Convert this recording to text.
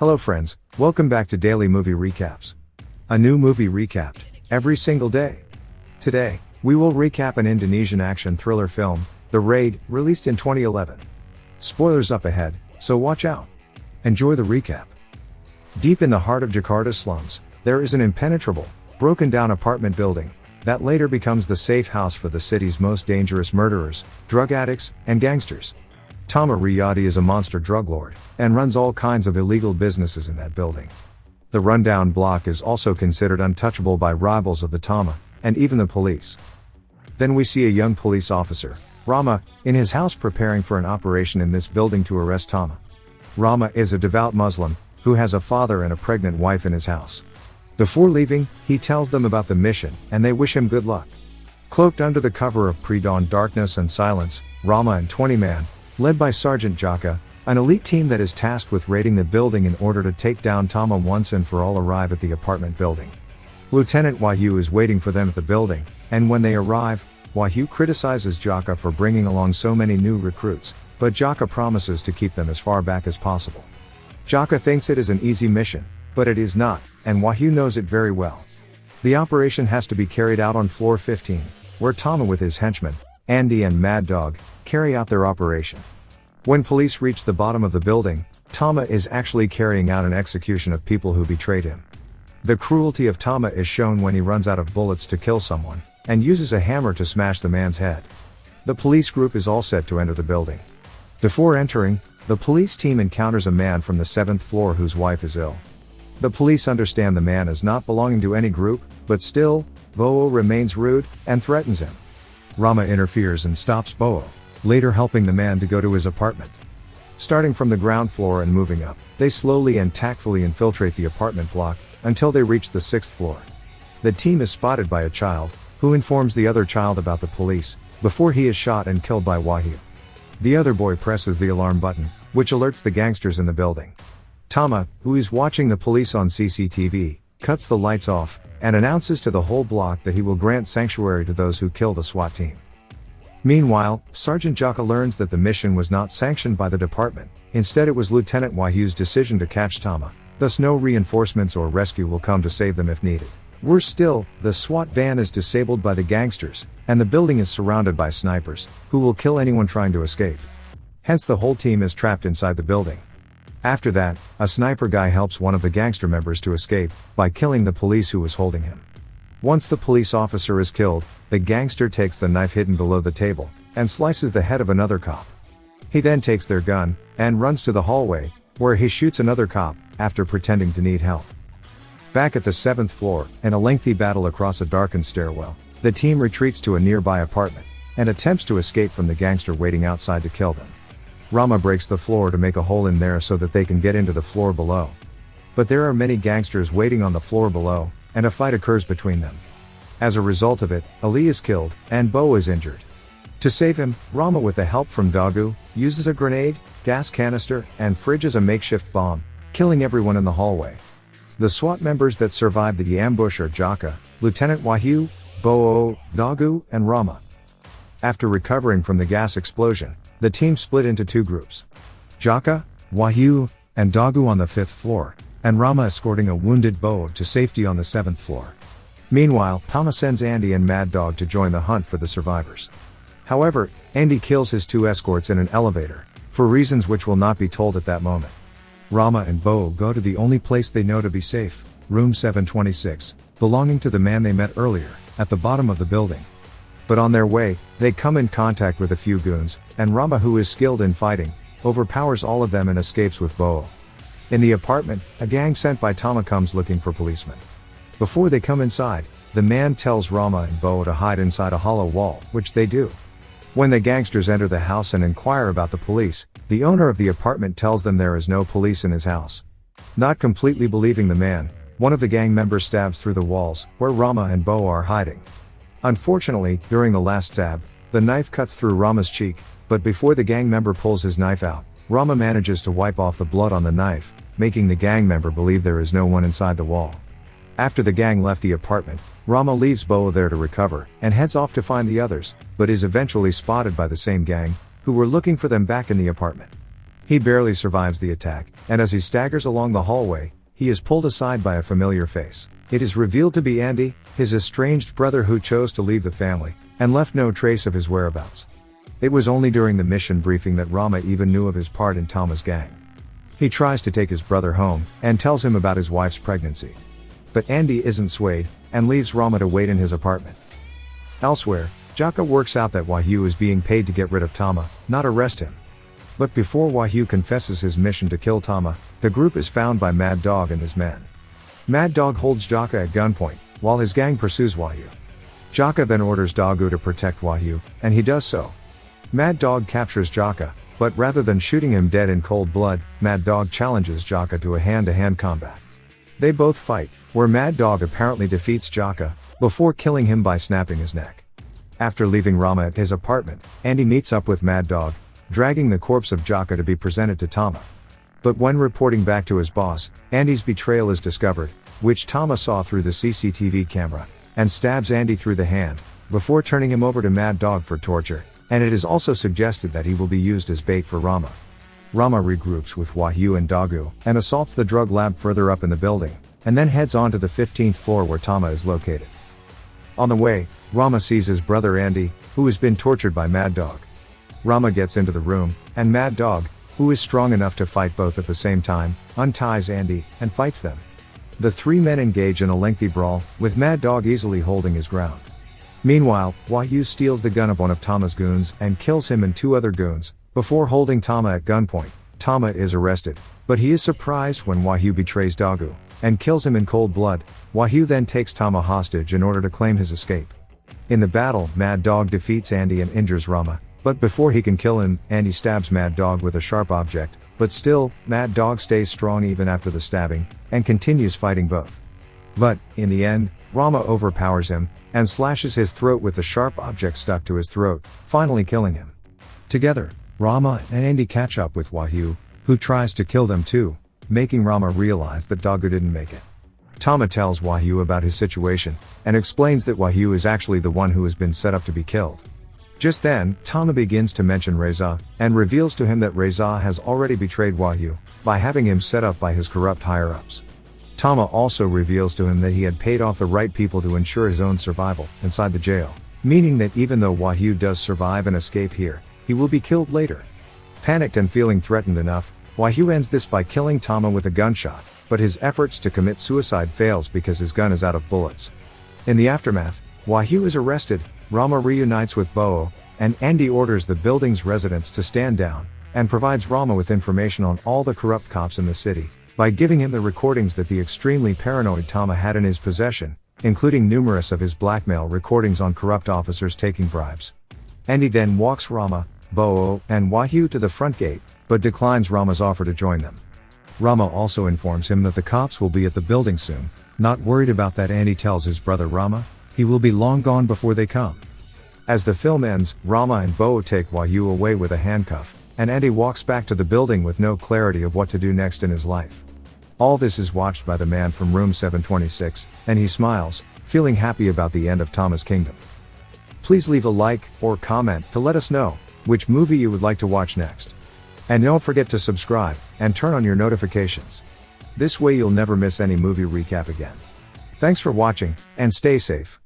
Hello friends, welcome back to Daily Movie Recaps. A new movie recapped, every single day. Today, we will recap an Indonesian action thriller film, The Raid, released in 2011. Spoilers up ahead, so watch out. Enjoy the recap. Deep in the heart of Jakarta's slums, there is an impenetrable, broken down apartment building, that later becomes the safe house for the city's most dangerous murderers, drug addicts, and gangsters. Tama Riyadi is a monster drug lord, and runs all kinds of illegal businesses in that building. The rundown block is also considered untouchable by rivals of the Tama, and even the police. Then we see a young police officer, Rama, in his house preparing for an operation in this building to arrest Tama. Rama is a devout Muslim, who has a father and a pregnant wife in his house. Before leaving, he tells them about the mission, and they wish him good luck. Cloaked under the cover of pre-dawn darkness and silence, Rama and 20 men, led by Sergeant Jaka, an elite team that is tasked with raiding the building in order to take down Tama once and for all, arrive at the apartment building. Lieutenant Wahyu is waiting for them at the building, and when they arrive, Wahyu criticizes Jaka for bringing along so many new recruits, but Jaka promises to keep them as far back as possible. Jaka thinks it is an easy mission, but it is not, and Wahyu knows it very well. The operation has to be carried out on floor 15, where Tama with his henchmen, Andy and Mad Dog, carry out their operation. When police reach the bottom of the building, Tama is actually carrying out an execution of people who betrayed him. The cruelty of Tama is shown when he runs out of bullets to kill someone, and uses a hammer to smash the man's head. The police group is all set to enter the building. Before entering, the police team encounters a man from the 7th floor whose wife is ill. The police understand the man as not belonging to any group, but still, Bo remains rude, and threatens him. Rama interferes and stops Bo, later helping the man to go to his apartment. Starting from the ground floor and moving up, they slowly and tactfully infiltrate the apartment block, until they reach the 6th floor. The team is spotted by a child, who informs the other child about the police, before he is shot and killed by Wahyu. The other boy presses the alarm button, which alerts the gangsters in the building. Tama, who is watching the police on CCTV, cuts the lights off, and announces to the whole block that he will grant sanctuary to those who kill the SWAT team. Meanwhile, Sergeant Jaka learns that the mission was not sanctioned by the department, instead it was Lieutenant Wahyu's decision to catch Tama, thus no reinforcements or rescue will come to save them if needed. Worse still, the SWAT van is disabled by the gangsters, and the building is surrounded by snipers, who will kill anyone trying to escape. Hence the whole team is trapped inside the building. After that, a sniper guy helps one of the gangster members to escape, by killing the police who was holding him. Once the police officer is killed, the gangster takes the knife hidden below the table, and slices the head of another cop. He then takes their gun, and runs to the hallway, where he shoots another cop, after pretending to need help. Back at the 7th floor, in a lengthy battle across a darkened stairwell, the team retreats to a nearby apartment, and attempts to escape from the gangster waiting outside to kill them. Rama breaks the floor to make a hole in there so that they can get into the floor below. But there are many gangsters waiting on the floor below, and a fight occurs between them. As a result of it, Ali is killed, and Bo is injured. To save him, Rama with the help from Dagu, uses a grenade, gas canister, and fridge as a makeshift bomb, killing everyone in the hallway. The SWAT members that survive the ambush are Jaka, Lieutenant Wahyu, Bo, Dagu, and Rama. After recovering from the gas explosion, the team split into two groups. Jaka, Wahyu, and Dagu on the 5th floor, and Rama escorting a wounded Bo to safety on the 7th floor. Meanwhile, Tama sends Andy and Mad Dog to join the hunt for the survivors. However, Andy kills his two escorts in an elevator, for reasons which will not be told at that moment. Rama and Bo go to the only place they know to be safe, room 726, belonging to the man they met earlier, at the bottom of the building. But on their way, they come in contact with a few goons, and Rama, who is skilled in fighting, overpowers all of them and escapes with Bo. In the apartment, a gang sent by Tama comes looking for policemen. Before they come inside, the man tells Rama and Bo to hide inside a hollow wall, which they do. When the gangsters enter the house and inquire about the police, the owner of the apartment tells them there is no police in his house. Not completely believing the man, one of the gang members stabs through the walls, where Rama and Bo are hiding. Unfortunately, during the last stab, the knife cuts through Rama's cheek, but before the gang member pulls his knife out, Rama manages to wipe off the blood on the knife, making the gang member believe there is no one inside the wall. After the gang left the apartment, Rama leaves Bo there to recover, and heads off to find the others, but is eventually spotted by the same gang, who were looking for them back in the apartment. He barely survives the attack, and as he staggers along the hallway, he is pulled aside by a familiar face. It is revealed to be Andy, his estranged brother who chose to leave the family, and left no trace of his whereabouts. It was only during the mission briefing that Rama even knew of his part in Tama's gang. He tries to take his brother home, and tells him about his wife's pregnancy. But Andy isn't swayed, and leaves Rama to wait in his apartment. Elsewhere, Jaka works out that Wahyu is being paid to get rid of Tama, not arrest him. But before Wahyu confesses his mission to kill Tama, the group is found by Mad Dog and his men. Mad Dog holds Jaka at gunpoint, while his gang pursues Wahyu. Jaka then orders Dagu to protect Wahyu, and he does so. Mad Dog captures Jaka, but rather than shooting him dead in cold blood, Mad Dog challenges Jaka to a hand-to-hand combat. They both fight, where Mad Dog apparently defeats Jaka, before killing him by snapping his neck. After leaving Rama at his apartment, Andy meets up with Mad Dog, dragging the corpse of Jaka to be presented to Tama. But when reporting back to his boss, Andy's betrayal is discovered, which Tama saw through the CCTV camera, and stabs Andy through the hand, before turning him over to Mad Dog for torture, and it is also suggested that he will be used as bait for Rama. Rama regroups with Wahyu and Dagu, and assaults the drug lab further up in the building, and then heads on to the 15th floor where Tama is located. On the way, Rama sees his brother Andy, who has been tortured by Mad Dog. Rama gets into the room, and Mad Dog, who is strong enough to fight both at the same time, unties Andy, and fights them. The three men engage in a lengthy brawl, with Mad Dog easily holding his ground. Meanwhile, Wahyu steals the gun of one of Tama's goons, and kills him and two other goons, before holding Tama at gunpoint. Tama is arrested, but he is surprised when Wahyu betrays Dagu, and kills him in cold blood. Wahyu then takes Tama hostage in order to claim his escape. In the battle, Mad Dog defeats Andy and injures Rama. But before he can kill him, Andy stabs Mad Dog with a sharp object, but still, Mad Dog stays strong even after the stabbing, and continues fighting both. But, in the end, Rama overpowers him, and slashes his throat with the sharp object stuck to his throat, finally killing him. Together, Rama and Andy catch up with Wahyu, who tries to kill them too, making Rama realize that Dagu didn't make it. Tama tells Wahyu about his situation, and explains that Wahyu is actually the one who has been set up to be killed. Just then, Tama begins to mention Reza, and reveals to him that Reza has already betrayed Wahyu, by having him set up by his corrupt higher-ups. Tama also reveals to him that he had paid off the right people to ensure his own survival, inside the jail, meaning that even though Wahyu does survive and escape here, he will be killed later. Panicked and feeling threatened enough, Wahyu ends this by killing Tama with a gunshot, but his efforts to commit suicide fails because his gun is out of bullets. In the aftermath, Wahyu is arrested, Rama reunites with Bo, and Andy orders the building's residents to stand down, and provides Rama with information on all the corrupt cops in the city, by giving him the recordings that the extremely paranoid Tama had in his possession, including numerous of his blackmail recordings on corrupt officers taking bribes. Andy then walks Rama, Bo, and Wahyu to the front gate, but declines Rama's offer to join them. Rama also informs him that the cops will be at the building soon. Not worried about that, Andy tells his brother Rama, he will be long gone before they come. As the film ends, Rama and Bo take Wahyu away with a handcuff, and Andy walks back to the building with no clarity of what to do next in his life. All this is watched by the man from room 726, and he smiles, feeling happy about the end of Tama's kingdom. Please leave a like, or comment, to let us know which movie you would like to watch next. And don't forget to subscribe, and turn on your notifications. This way you'll never miss any movie recap again. Thanks for watching, and stay safe.